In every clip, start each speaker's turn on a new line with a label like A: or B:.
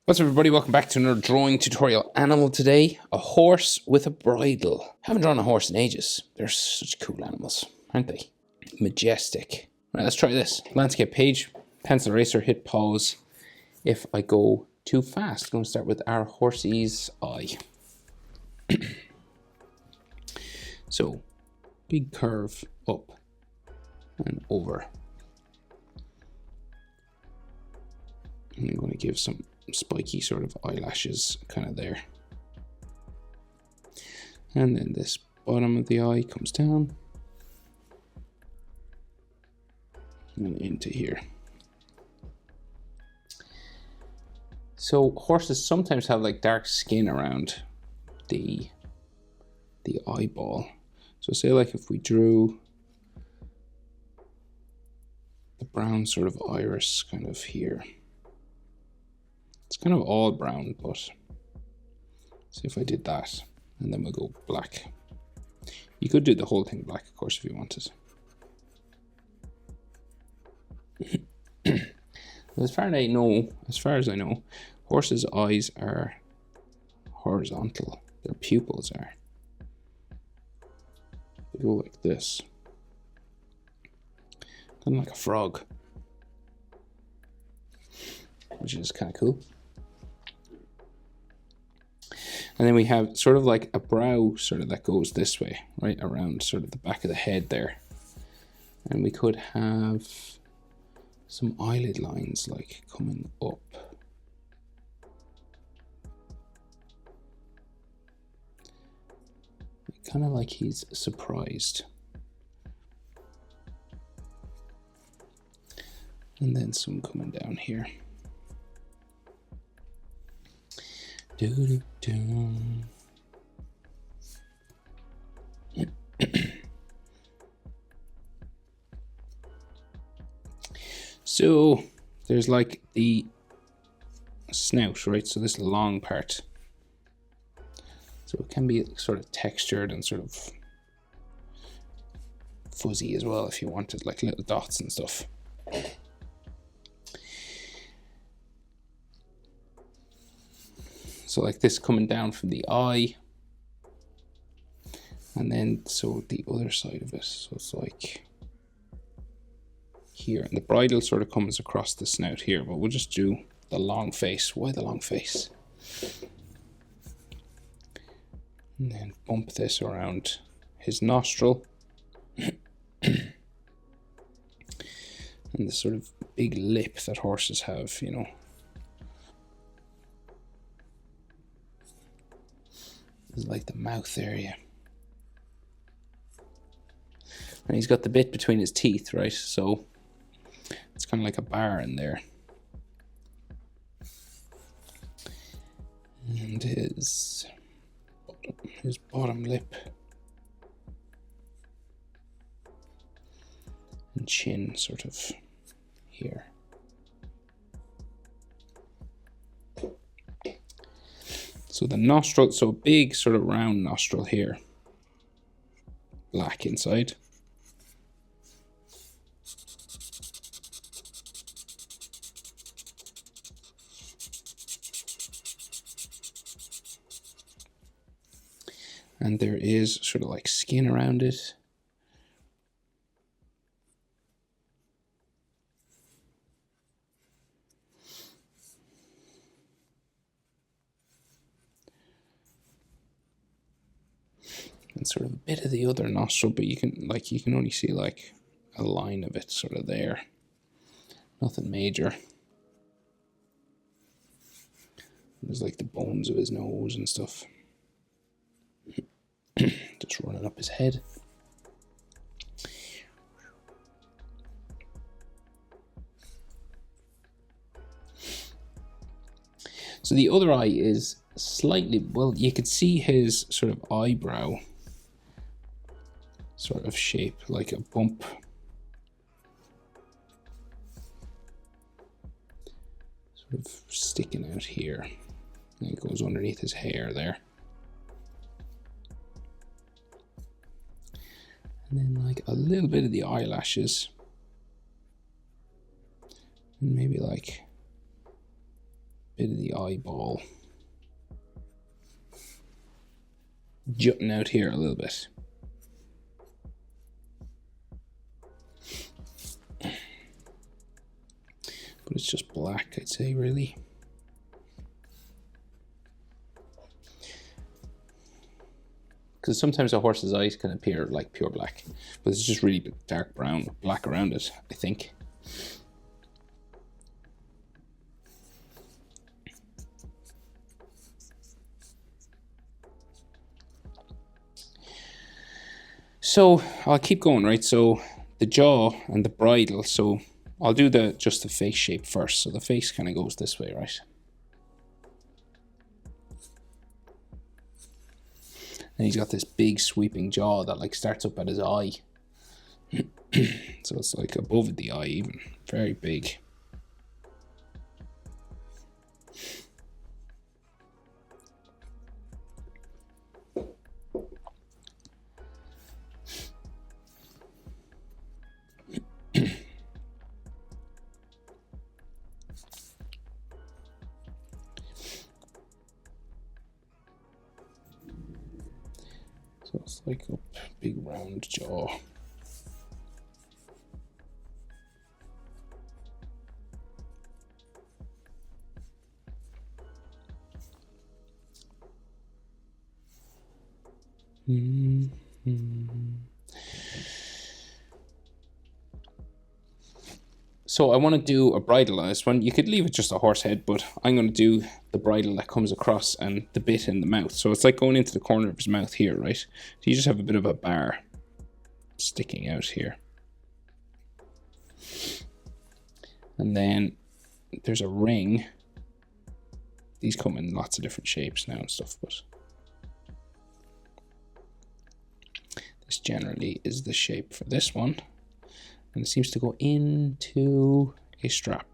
A: What's up, everybody? Welcome back to another drawing tutorial. Animal today, a horse with a bridle. Haven't drawn a horse in ages. They're such cool animals, aren't they? Majestic. Right, let's try this. Landscape page, pencil eraser, hit pause. If I go too fast, I'm going to start with our horsey's eye. So, big curve up and over. And I'm going to give some spiky sort of eyelashes kind of there. And then this bottom of the eye comes down and into here. So horses sometimes have like dark skin around the eyeball. So say like if we drew the brown sort of iris kind of here. It's kind of all brown, but see if I did that, and then we'll go black. You could do the whole thing black, of course, if you wanted. As far as I know, horses' eyes are horizontal. Their pupils are. They go like this, kind of like a frog, which is kind of cool. And then we have sort of like a brow sort of that goes this way, right around sort of the back of the head there. And we could have some eyelid lines like coming up. Kind of like he's surprised. And then some coming down here. So there's like the snout, right? So this long part. So it can be sort of textured and sort of fuzzy as well if you wanted, like little dots and stuff. So like this coming down from the eye, and then so the other side of it, so it's like here, and the bridle sort of comes across the snout here, but we'll just do the long face. Why the long face? And then bump this around his nostril. And the sort of big lip that horses have, you know. It's like the mouth area. And he's got the bit between his teeth, right? So it's kind of like a bar in there. And his bottom lip and chin sort of here. So the nostril, so big sort of round nostril here. Black inside. And there is sort of like skin around it. And sort of a bit of the other nostril, but you can only see like a line of it sort of there. Nothing major. There's like the bones of his nose and stuff. Just running up his head. So the other eye is slightly, well, you could see his sort of eyebrow sort of shape, like a bump. Sort of sticking out here. And it goes underneath his hair there. And then like a little bit of the eyelashes. And maybe like Bit of the eyeball jutting out here a little bit. But it's just black, I'd say, really. Because sometimes a horse's eyes can appear like pure black, but it's just really dark brown, black around it, I think. So I'll keep going, right? So the jaw and the bridle. So I'll do just the face shape first. So the face kind of goes this way, right? And he's got this big sweeping jaw that like starts up at his eye. So it's like above the eye even, very big. So it's like a big round jaw. So I want to do a bridle on this one. You could leave it just a horse head, but I'm going to do the bridle that comes across and the bit in the mouth. So it's like going into the corner of his mouth here, right? So you just have a bit of a bar sticking out here. And then there's a ring. These come in lots of different shapes now and stuff, but this generally is the shape for this one. And it seems to go into a strap.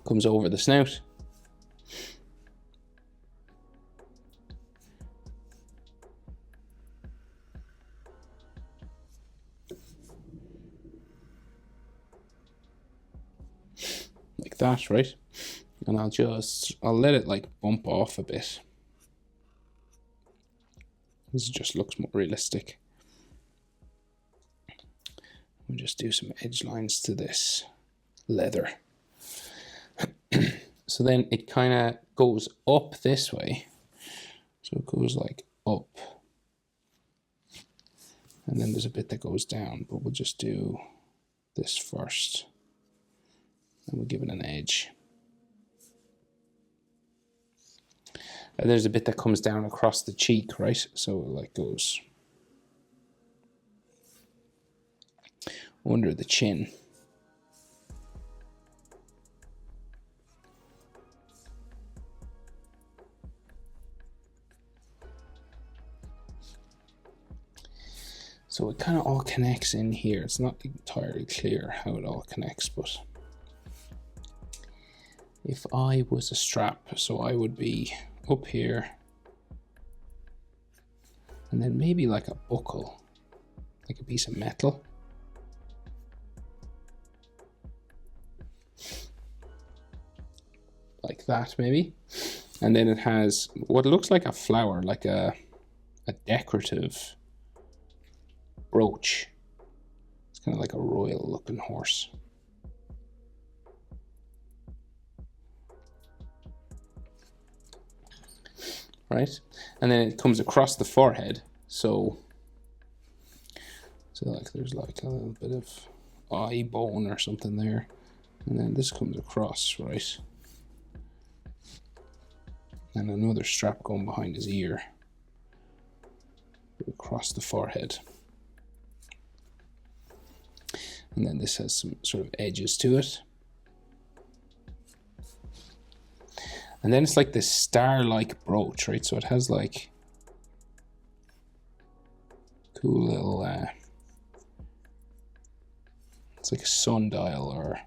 A: Comes over the snout. Like that, right? And I'll let it like bump off a bit. This just looks more realistic. We'll just do some edge lines to this leather. So then it kind of goes up this way. So it goes like up. And then there's a bit that goes down, but we'll just do this first. And we'll give it an edge. And there's a bit that comes down across the cheek, right? So it like goes under the chin. So it kind of all connects in here. It's not entirely clear how it all connects, but if I was a strap, so I would be up here, and then maybe like a buckle, like a piece of metal. Like that maybe. And then it has what looks like a flower, like a decorative brooch. It's kind of like a royal looking horse. Right? And then it comes across the forehead. So like there's like a little bit of eye bone or something there. And then this comes across, right? And another strap going behind his ear. Across the forehead. And then this has some sort of edges to it. And then it's like this star-like brooch, right? So it has like cool little, it's like a sundial or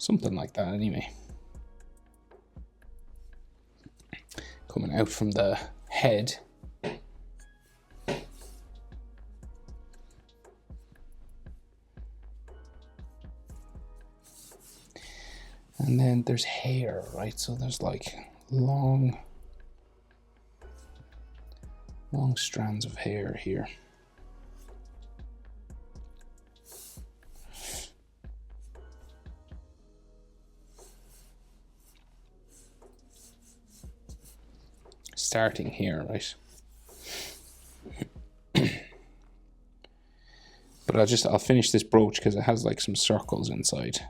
A: Something like that anyway. Coming out from the head. And then there's hair, right? So there's like long strands of hair here. Starting here, right? But I'll finish this brooch because it has like some circles inside.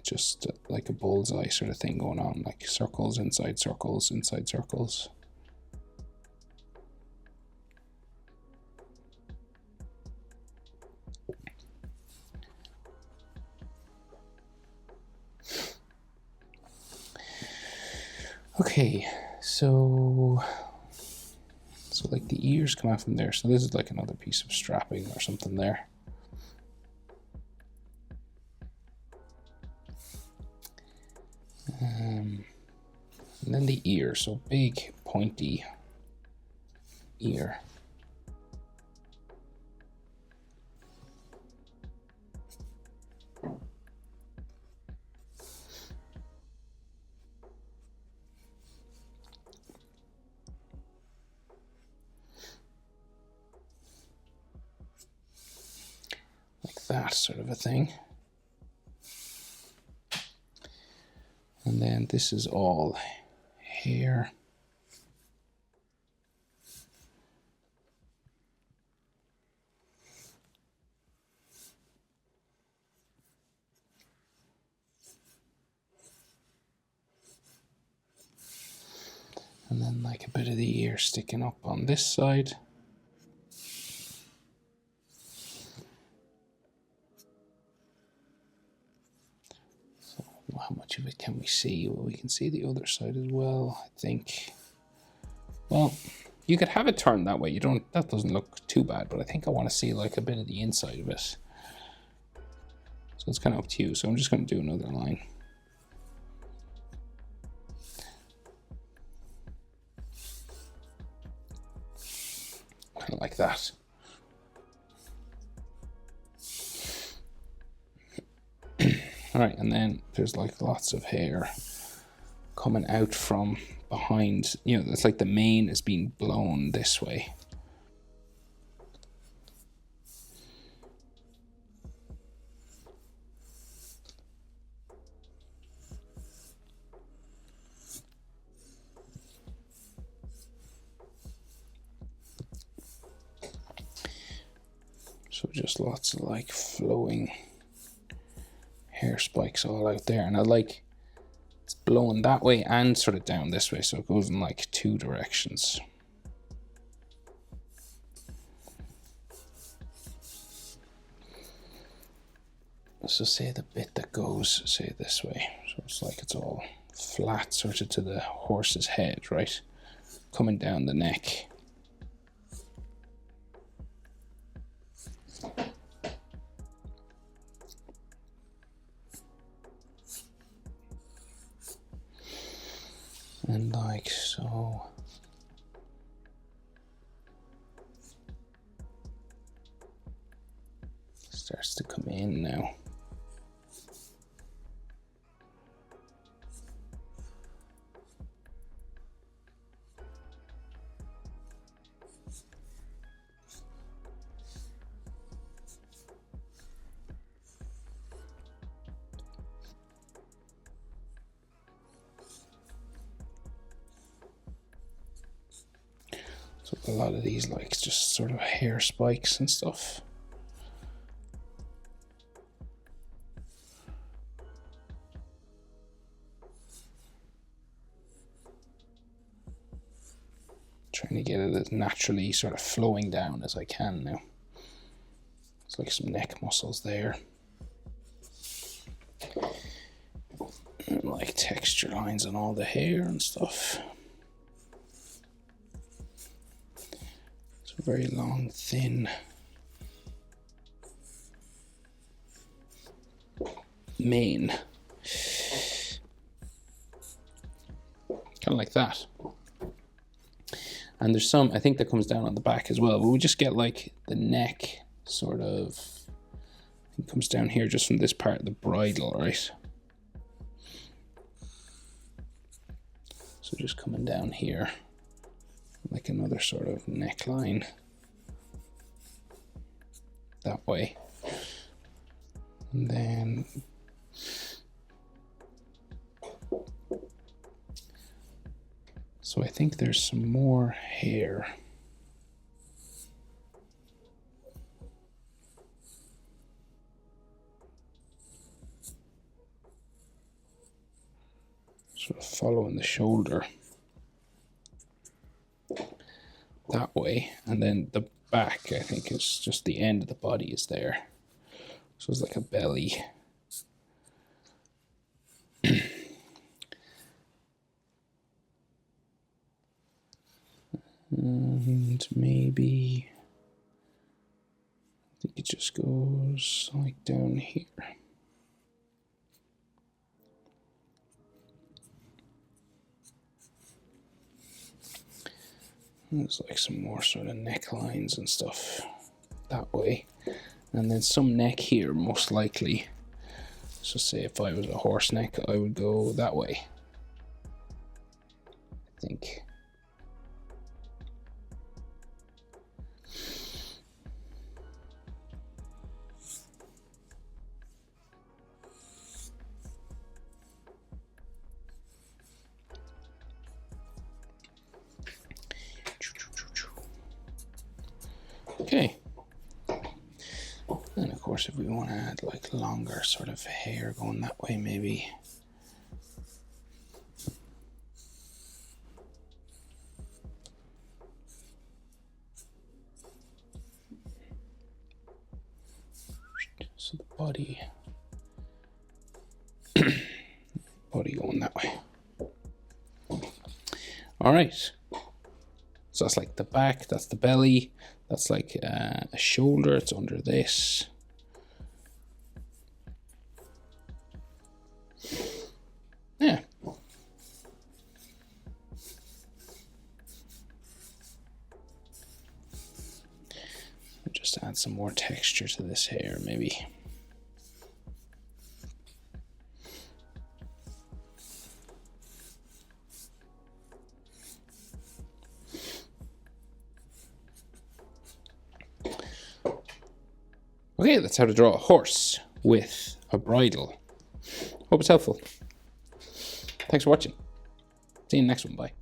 A: Just like a bullseye sort of thing going on, like circles inside circles inside circles. Okay, so like the ears come out from there. So this is like another piece of strapping or something there. And then the ear, so big pointy ear. Like that sort of a thing. And then this is all hair. And then like a bit of the ear sticking up on this side. So how much of it can we see? Well, we can see the other side as well, I think. Well, you could have it turned that way. That doesn't look too bad, but I think I want to see like a bit of the inside of it. So it's kind of up to you. So I'm just going to do another line. Kind of like that. All right, and then there's like lots of hair coming out from behind. You know, it's like the mane is being blown this way. So just lots of like flowing hair spikes all out there. And I like it's blowing that way and sort of down this way. So it goes in like two directions. So say the bit that goes, say this way. So it's like it's all flat sort of to the horse's head, right? Coming down the neck. And like so. Starts to come in now. So a lot of these like just sort of hair spikes and stuff. Trying to get it as naturally sort of flowing down as I can now. It's like some neck muscles there. And like texture lines on all the hair and stuff. It's a very long, thin mane. Kind of like that. And there's some, I think, that comes down on the back as well, but we just get like the neck sort of, it comes down here just from this part of the bridle, right? So just coming down here, like another sort of neckline that way. And then so I think there's some more hair. Sort of following the shoulder that way. And then the back, I think, is just the end of the body is there. So it's like a belly. And maybe I think it just goes like down here. There's like some more sort of necklines and stuff that way. And then some neck here, most likely. So say if I was a horse neck, I would go that way, I think. Okay. And of course, if we want to add like longer sort of hair going that way, maybe. So the body going that way. All right. So that's like the back, that's the belly, that's like a shoulder, it's under this. Yeah. Just add some more texture to this hair, maybe. Okay, that's how to draw a horse with a bridle. Hope it's helpful. Thanks for watching. See you in the next one. Bye.